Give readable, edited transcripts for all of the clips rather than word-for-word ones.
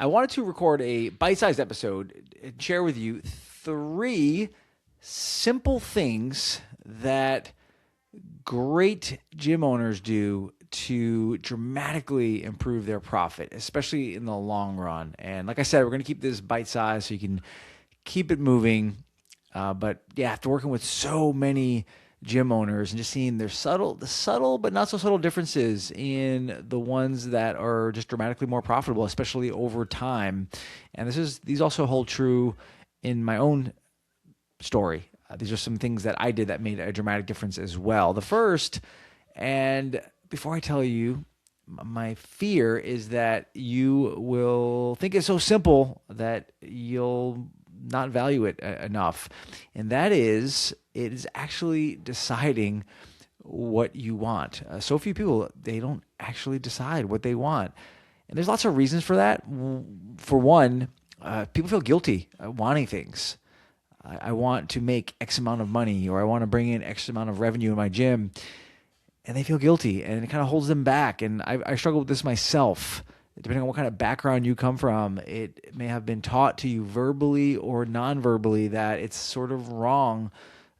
I wanted to record a bite-sized episode and share with you three simple things that great gym owners do to dramatically improve their profit, especially in the long run. And like I said, we're going to keep this bite-sized so you can keep it moving. But yeah, after working with so many gym owners and just seeing the subtle but not so subtle differences in the ones that are just dramatically more profitable, especially over time. And these also hold true in my own story. These are some things that I did that made a dramatic difference as well. The first, and before I tell you, my fear is that you will think it's so simple that you'll not value it enough. And that is, it is actually deciding what you want. So few people, they don't actually decide what they want. And there's lots of reasons for that. For one, people feel guilty wanting things. I want to make X amount of money, or I want to bring in X amount of revenue in my gym, and they feel guilty, and it kind of holds them back. And I struggle with this myself. Depending on what kind of background you come from, it may have been taught to you verbally or non-verbally that it's sort of wrong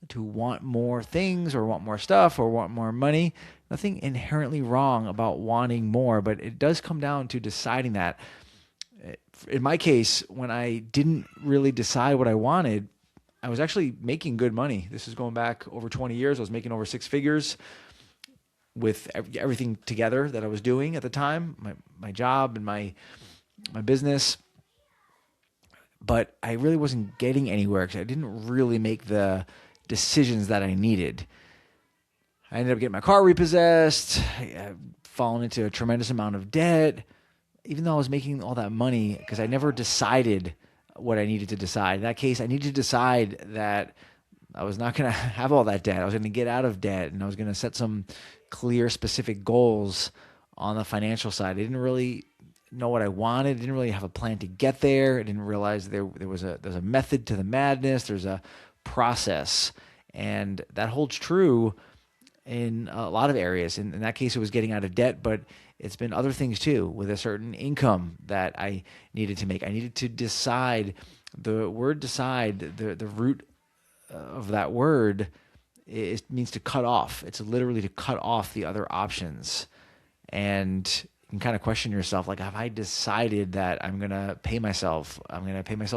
to want more things or want more stuff or want more money. Nothing inherently wrong about wanting more, but it does come down to deciding that. In my case, when I didn't really decide what I wanted, I was actually making good money. This is going back over 20 years. I was making over six figures with everything together that I was doing at the time, my job and my business. But I really wasn't getting anywhere because I didn't really make the decisions that I needed. I ended up getting my car repossessed, fallen into a tremendous amount of debt, even though I was making all that money, because I never decided what I needed to decide. In that case, I needed to decide that I was not going to have all that debt. I was going to get out of debt, and I was going to set some clear, specific goals on the financial side. I didn't really know what I wanted. I didn't really have a plan to get there. I didn't realize there's a method to the madness. There's a process, and that holds true in a lot of areas. In that case, it was getting out of debt, but it's been other things too, with a certain income that I needed to make. I needed to decide. The word decide, the root of that word, it means to cut off. It's literally to cut off the other options. And you can kind of question yourself, like, have I decided that I'm going to pay myself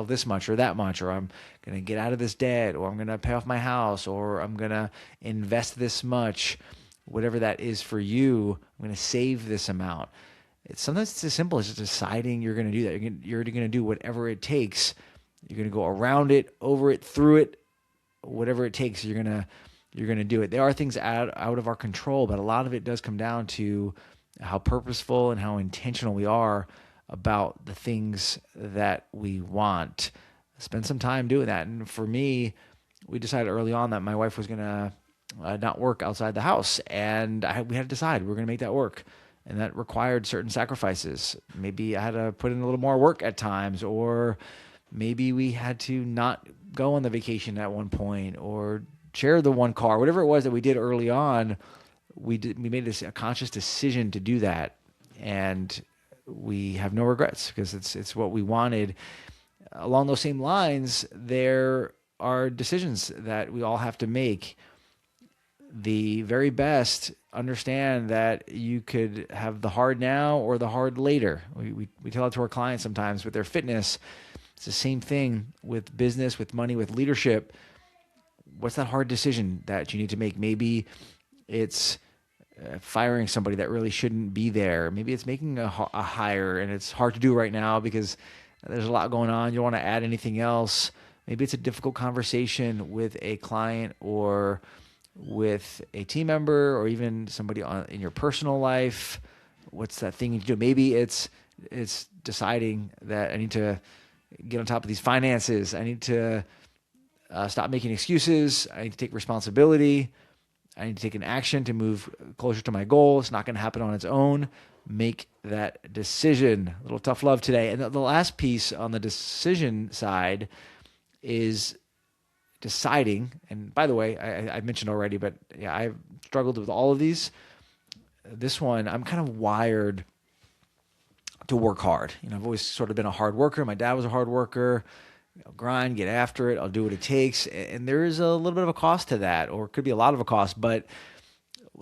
this much or that much, or I'm going to get out of this debt, or I'm going to pay off my house, or I'm going to invest this much, whatever that is for you. I'm going to save this amount. Sometimes it's as simple as just deciding you're going to do that. You're going to do whatever it takes. You're going to go around it, over it, through it, whatever it takes. You're going to do it. There are things out of our control, but a lot of it does come down to how purposeful and how intentional we are about the things that we want. Spend some time doing that. And for me, we decided early on that my wife was going to not work outside the house, and we had to decide we were going to make that work. And that required certain sacrifices. Maybe I had to put in a little more work at times, or maybe we had to not go on the vacation at one point, or share the one car, whatever it was that we did early on. We made a conscious decision to do that, and we have no regrets because it's what we wanted. Along those same lines, there are decisions that we all have to make. The very best, understand that you could have the hard now or the hard later. We tell it to our clients sometimes with their fitness. It's the same thing with business, with money, with leadership. What's that hard decision that you need to make? Maybe it's firing somebody that really shouldn't be there. Maybe it's making a hire, and it's hard to do right now because there's a lot going on. You don't want to add anything else. Maybe it's a difficult conversation with a client or with a team member, or even somebody in your personal life. What's that thing you do? Maybe it's deciding that I need to get on top of these finances. I need to stop making excuses. I need to take responsibility. I need to take an action to move closer to my goal. It's not going to happen on its own. Make that decision. A little tough love today. And the last piece on the decision side is deciding. And by the way, I mentioned already, but yeah, I've struggled with all of these. This one, I'm kind of wired to work hard. I've always sort of been a hard worker. My dad was a hard worker. Grind, get after it. I'll do what it takes. And there is a little bit of a cost to that, or it could be a lot of a cost. But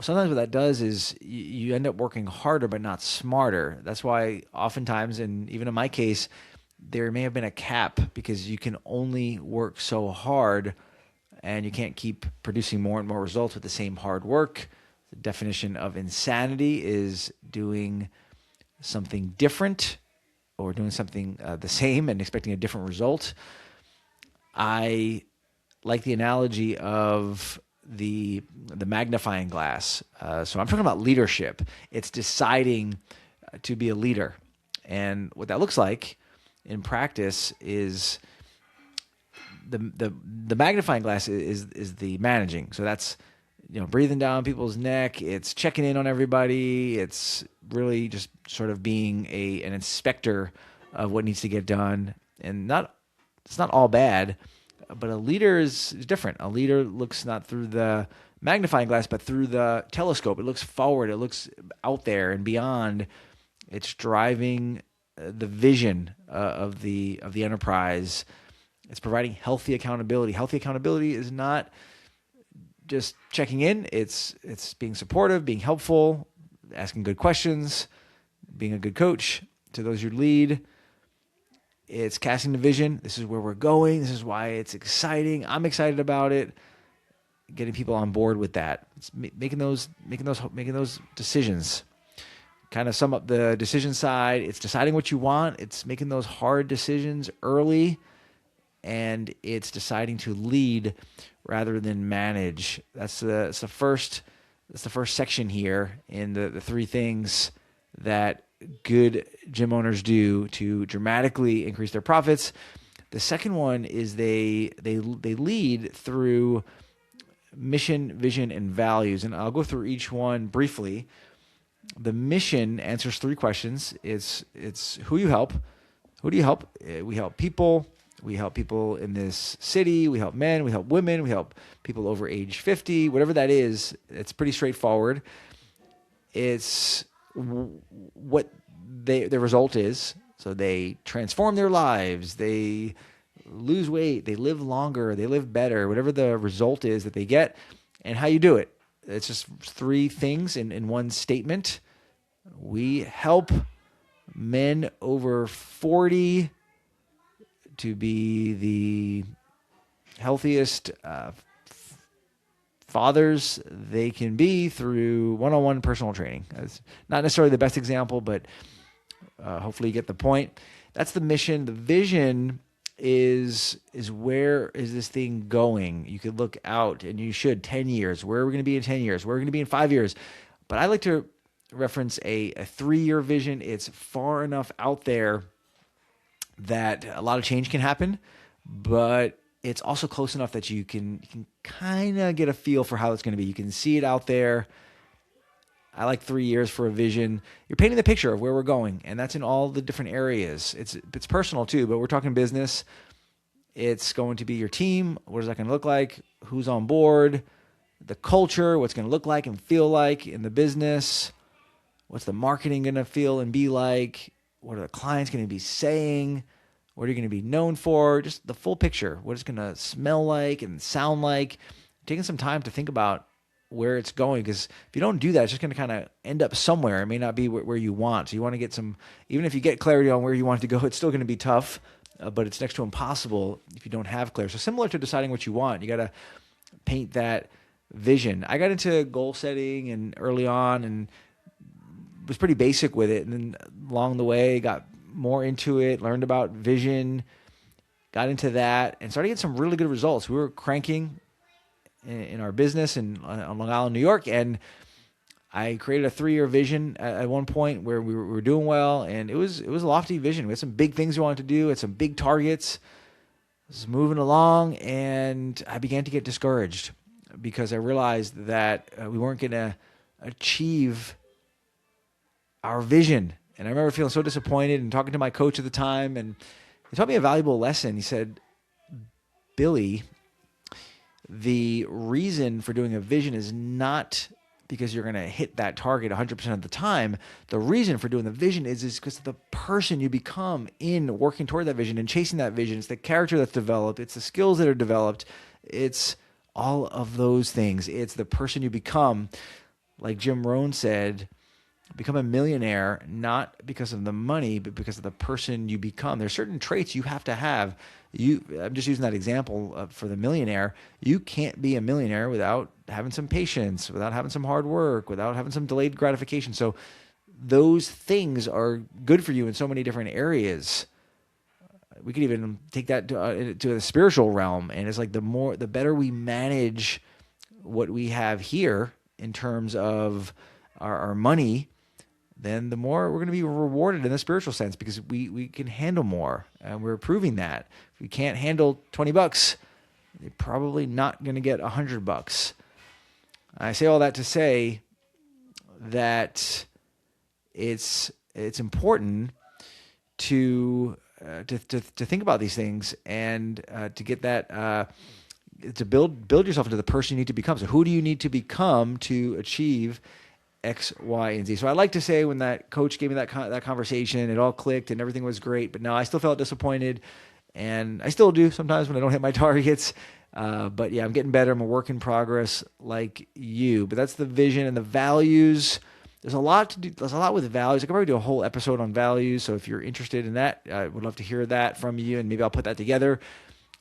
sometimes what that does is you end up working harder, but not smarter. That's why oftentimes, and even in my case, there may have been a cap because you can only work so hard and you can't keep producing more and more results with the same hard work. The definition of insanity is doing something different or doing something the same and expecting a different result. I like the analogy of the magnifying glass. So I'm talking about leadership. It's deciding to be a leader. And what that looks like in practice is the magnifying glass is the managing. So that's breathing down people's neck. It's checking in on everybody. It's really just sort of being an inspector of what needs to get done. And it's not all bad, but a leader is different. A leader looks not through the magnifying glass, but through the telescope. It looks forward. It looks out there and beyond. It's driving the vision of the enterprise. It's providing healthy accountability. Healthy accountability is not just checking in. It's being supportive, being helpful, asking good questions, being a good coach to those you lead. It's casting the vision. This is where we're going. This is why it's exciting. I'm excited about it. Getting people on board with that. It's making those decisions. Kind of sum up the decision side. It's deciding what you want. It's making those hard decisions early, and it's deciding to lead rather than manage. That's the first section here in the three things that good gym owners do to dramatically increase their profits. The second one is they lead through mission, vision, and values. And I'll go through each one briefly. The mission answers three questions. It's who you help. Who do you help? We help people. We help people in this city. We help men. We help women. We help people over age 50. Whatever that is, it's pretty straightforward. It's what the result is. So they transform their lives. They lose weight. They live longer. They live better. Whatever the result is that they get, and how you do it. It's just three things in one statement. We help men over 40 to be the healthiest fathers they can be through one-on-one personal training. That's not necessarily the best example, but hopefully you get the point. That's the mission. The vision is where is this thing going? You could look out, and you should, 10 years. Where are we going to be in 10 years? Where are we going to be in 5 years? But I like to reference a 3-year vision. It's far enough out there that a lot of change can happen, but it's also close enough that you can kind of get a feel for how it's going to be. You can see it out there. I like 3 years for a vision. You're painting the picture of where we're going, and that's in all the different areas. It's personal too, but we're talking business. It's going to be your team. What is that going to look like? Who's on board? The culture, what's going to look like and feel like in the business. What's the marketing going to feel and be like? What are the clients going to be saying? What are you going to be known for? Just the full picture. What it's going to smell like and sound like. Taking some time to think about where it's going, because if you don't do that, it's just going to kind of end up somewhere. It may not be where you want. So you want to get some, even if you get clarity on where you want it to go, it's still going to be tough, but it's next to impossible if you don't have clarity. So similar to deciding what you want, you got to paint that vision. I got into goal setting and early on and was pretty basic with it. And then along the way, got more into it, learned about vision, got into that, and started getting some really good results. We were cranking in our business on Long Island, New York, and I created a 3-year vision at one point where we were doing well, and it was a lofty vision. We had some big things we wanted to do, had some big targets. I was moving along, and I began to get discouraged because I realized that we weren't going to achieve our vision. And I remember feeling so disappointed and talking to my coach at the time, and he taught me a valuable lesson. He said, Billy, the reason for doing a vision is not because you're going to hit that target 100% of the time. The reason for doing the vision is because of the person you become in working toward that vision and chasing that vision. It's the character that's developed. It's the skills that are developed. It's all of those things. It's the person you become. Like Jim Rohn said, become a millionaire not because of the money, but because of the person you become. There's certain traits you have to have. I'm just using that example for the millionaire. You can't be a millionaire without having some patience, without having some hard work, without having some delayed gratification. So those things are good for you in so many different areas. We could even take that to the spiritual realm. And it's like the better we manage what we have here in terms of our money, then the more we're going to be rewarded in the spiritual sense, because we can handle more, and we're proving that. If we can't handle $20, you're probably not going to get $100. I say all that to say that it's important to think about these things and to get that to build yourself into the person you need to become. So who do you need to become to achieve X, Y, and Z? So I like to say, when that coach gave me that conversation, it all clicked and everything was great, but no, I still felt disappointed, and I still do sometimes when I don't hit my targets. But yeah, I'm getting better. I'm a work in progress like you. But that's the vision and the values. There's a lot to do. There's a lot with values. I could probably do a whole episode on values. So if you're interested in that, I would love to hear that from you, and maybe I'll put that together.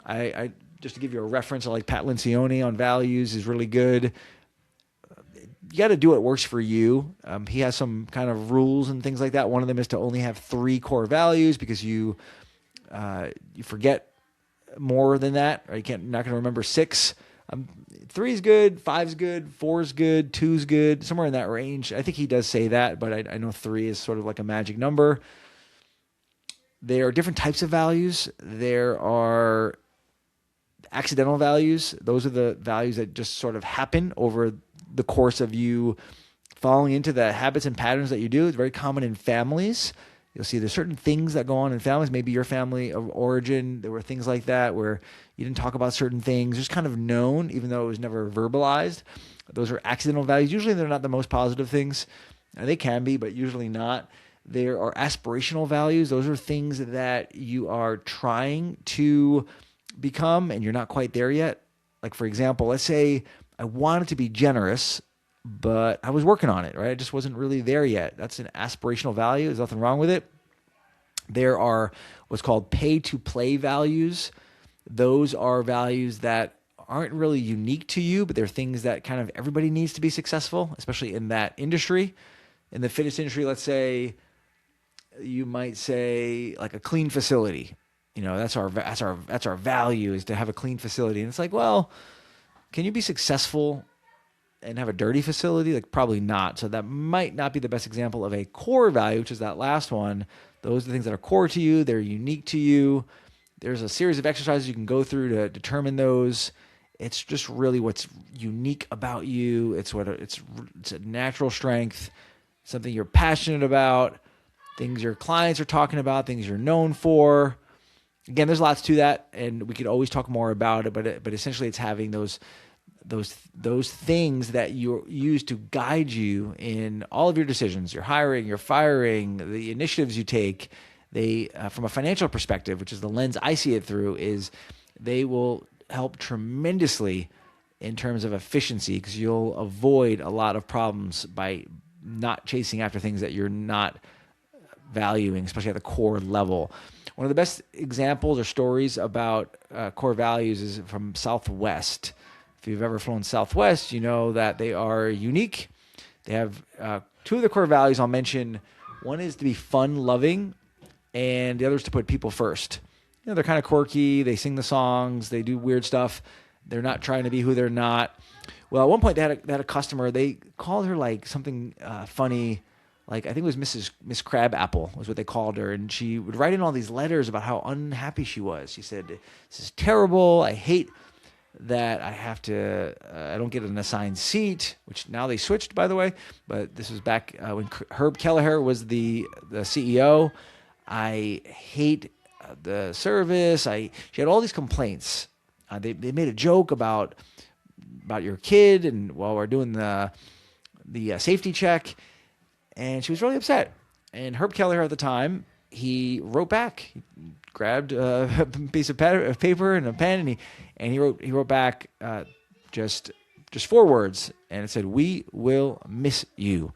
I just to give you a reference, I like Pat Lencioni on values, is really good. You got to do what works for you. He has some kind of rules and things like that. One of them is to only have 3 core values, because you forget more than that, or you're not going to remember 6. 3 is good, 5 is good, 4 is good, 2 is good, somewhere in that range. I think he does say that, but I know 3 is sort of like a magic number. There are different types of values. There are accidental values. Those are the values that just sort of happen over the course of you falling into the habits and patterns that you do. It's very common in families. You'll see there's certain things that go on in families. Maybe your family of origin, there were things like that where you didn't talk about certain things, just kind of known, even though it was never verbalized. Those are accidental values. Usually they're not the most positive things. They can be, but usually not. There are aspirational values. Those are things that you are trying to become and you're not quite there yet. Like, for example, let's say I wanted to be generous, but I was working on it, right? I just wasn't really there yet. That's an aspirational value. There's nothing wrong with it. There are what's called pay-to-play values. Those are values that aren't really unique to you, but they're things that kind of everybody needs to be successful, especially in that industry. In the fitness industry, let's say, you might say like a clean facility. You know, that's our value, is to have a clean facility. And it's like, well, can you be successful and have a dirty facility? Like, probably not. So that might not be the best example of a core value, which is that last one. Those are the things that are core to you. They're unique to you. There's a series of exercises you can go through to determine those. It's just really what's unique about you. It's a natural strength, something you're passionate about, things your clients are talking about, things you're known for. Again, there's lots to that, and we could always talk more about it. But essentially, it's having those things that you use to guide you in all of your decisions, your hiring, your firing, the initiatives you take. They, from a financial perspective, which is the lens I see it through, is they will help tremendously in terms of efficiency, because you'll avoid a lot of problems by not chasing after things that you're not valuing, especially at the core level. One of the best examples or stories about core values is from Southwest. If you've ever flown Southwest, you know that they are unique. They have 2 of the core values I'll mention. One is to be fun-loving, and the other is to put people first. You know, they're kind of quirky. They sing the songs. They do weird stuff. They're not trying to be who they're not. Well, at one point they had a customer. They called her like something funny. Like, I think it was Miss Crabapple was what they called her. And she would write in all these letters about how unhappy she was. She said, "This is terrible. I hate that I don't get an assigned seat," which now they switched, by the way. But this was back when Herb Kelleher was the CEO. "I hate the service." She had all these complaints. They made a joke about your kid, and while we're doing the the safety check, and she was really upset. And Herb Kelleher at the time, he wrote back. He grabbed a piece of paper and a pen, and he wrote back just 4 words, and it said, "We will miss you."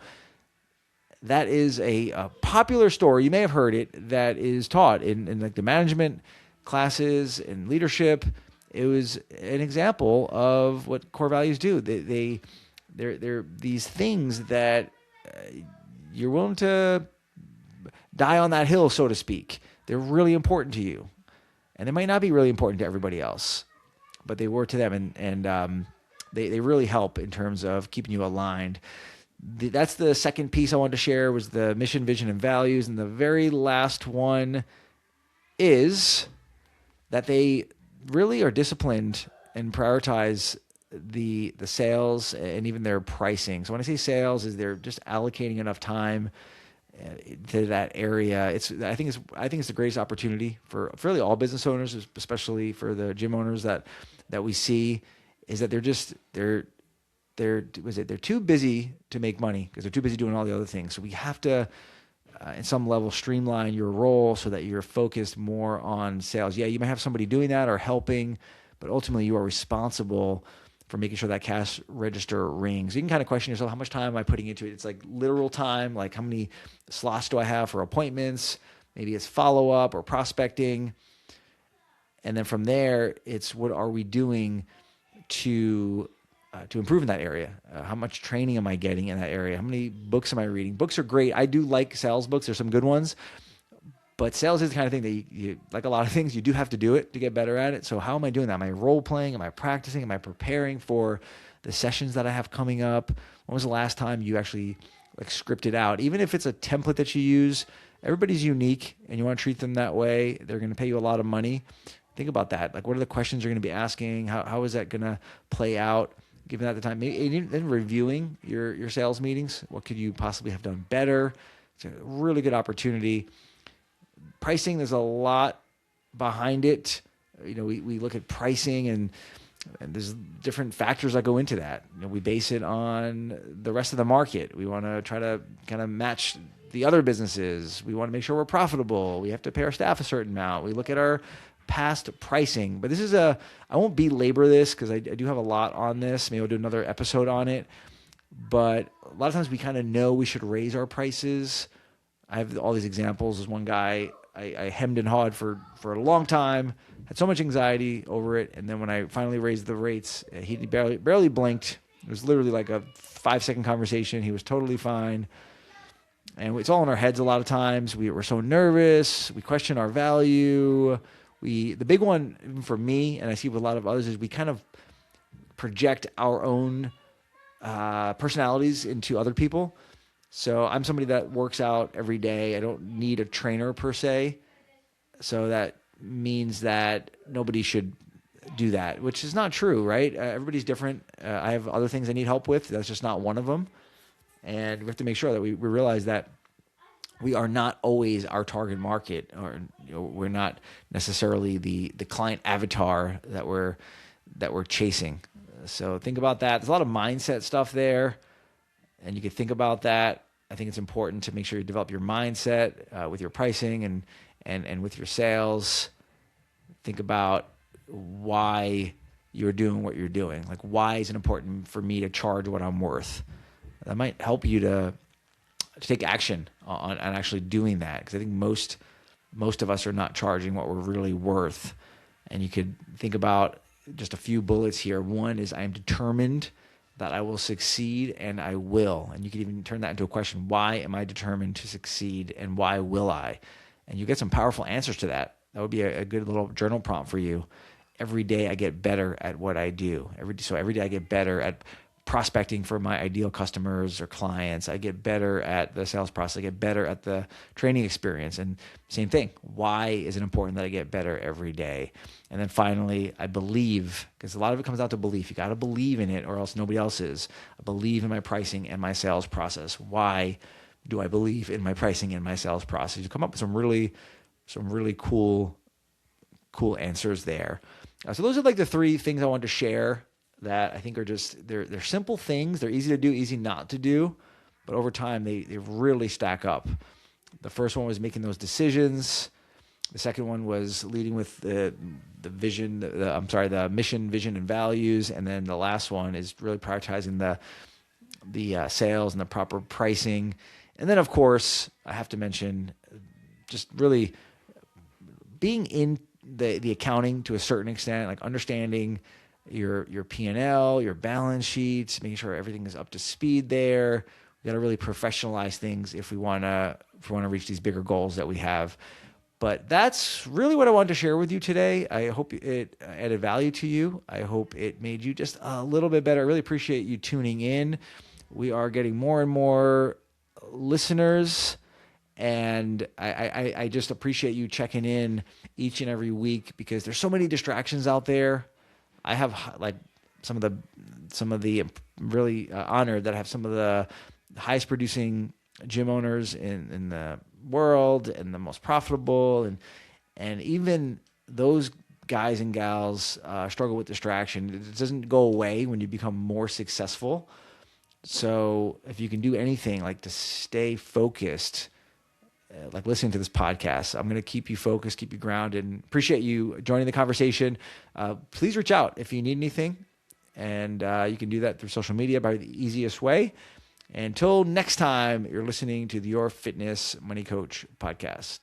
That is a popular story. You may have heard it. That is taught in like the management classes and leadership. It was an example of what core values do. They're these things that you're willing to die on that hill, so to speak. They're really important to you, and they might not be really important to everybody else, but they were to them, and they really help in terms of keeping you aligned. That's the second piece I wanted to share, was the mission, vision, and values. And the very last one is that they really are disciplined and prioritize the sales and even their pricing. So when I say sales, is they're just allocating enough time to that area. I think it's the greatest opportunity for really all business owners, especially for the gym owners that we see, is that they're too busy to make money because they're too busy doing all the other things. So we have to, in some level, streamline your role so that you're focused more on sales. Yeah, you might have somebody doing that or helping, but ultimately you are responsible for making sure that cash register rings. You can kind of question yourself, how much time am I putting into it? It's like literal time, like how many slots do I have for appointments? Maybe it's follow-up or prospecting. And then from there, it's what are we doing to improve in that area? How much training am I getting in that area? How many books am I reading? Books are great. I do like sales books. There's some good ones. But sales is the kind of thing that you like a lot of things, you do have to do it to get better at it. So how am I doing that? Am I role playing? Am I practicing? Am I preparing for the sessions that I have coming up? When was the last time you actually like scripted out? Even if it's a template that you use, everybody's unique and you want to treat them that way. They're going to pay you a lot of money. Think about that. Like, what are the questions you're going to be asking? How is that going to play out? Given that the time, maybe then reviewing your sales meetings. What could you possibly have done better? It's a really good opportunity. Pricing, there's a lot behind it. You know, we look at pricing and there's different factors that go into that. You know, we base it on the rest of the market. We want to try to kind of match the other businesses. We want to make sure we're profitable. We have to pay our staff a certain amount. We look at our past pricing. But this is I won't belabor this because I do have a lot on this. Maybe I'll do another episode on it. But a lot of times we kind of know we should raise our prices. I have all these examples. There's one guy I hemmed and hawed for a long time, had so much anxiety over it. And then when I finally raised the rates, he barely blinked. It was literally like a 5-second conversation. He was totally fine. And it's all in our heads a lot of times. We're so nervous. We question our value. The big one, even for me, and I see with a lot of others, is we kind of project our own personalities into other people. So I'm somebody that works out every day. I don't need a trainer per se. So that means that nobody should do that, which is not true, right? Everybody's different. I have other things I need help with. That's just not one of them. And we have to make sure that we realize that we are not always our target market, or we're not necessarily the client avatar that we're chasing. So think about that. There's a lot of mindset stuff there, and you can think about that. I think it's important to make sure you develop your mindset with your pricing and with your sales. Think about why you're doing what you're doing. Like, why is it important for me to charge what I'm worth? That might help you to take action on actually doing that, because I think most of us are not charging what we're really worth. And you could think about just a few bullets here. One is, I am determined that I will succeed, and I will. And you could even turn that into a question. Why am I determined to succeed, and why will I? And you get some powerful answers to that. That would be a good little journal prompt for you. Every day I get better at what I do. Every day I get better at prospecting for my ideal customers or clients. I get better at the sales process. I get better at the training experience. And same thing. Why is it important that I get better every day? And then finally, I believe, because a lot of it comes down to belief. You got to believe in it, or else nobody else is. I believe in my pricing and my sales process. Why do I believe in my pricing and my sales process? You come up with some really cool answers there. So those are like the 3 things I wanted to share that I think are just they're simple things. They're easy to do, easy not to do, but over time they really stack up. The first one was making those decisions. The second one was leading with the vision. The mission, vision, and values. And then the last one is really prioritizing the sales and the proper pricing. And then, of course, I have to mention just really being in the accounting to a certain extent, like understanding your P&L, your balance sheets, making sure everything is up to speed there. We got to really professionalize things if we want to reach these bigger goals that we have. But that's really what I wanted to share with you today. I hope it added value to you. I hope it made you just a little bit better. I really appreciate you tuning in. We are getting more and more listeners, and I just appreciate you checking in each and every week because there's so many distractions out there. I have like some of the really honored that I have some of the highest producing gym owners in the world and the most profitable, and even those guys and gals struggle with distraction. It doesn't go away when you become more successful. So if you can do anything like to stay focused, like listening to this podcast, I'm going to keep you focused, keep you grounded, and appreciate you joining the conversation. Please reach out if you need anything, and you can do that through social media by the easiest way. Until next time, you're listening to the Your Fitness Money Coach podcast.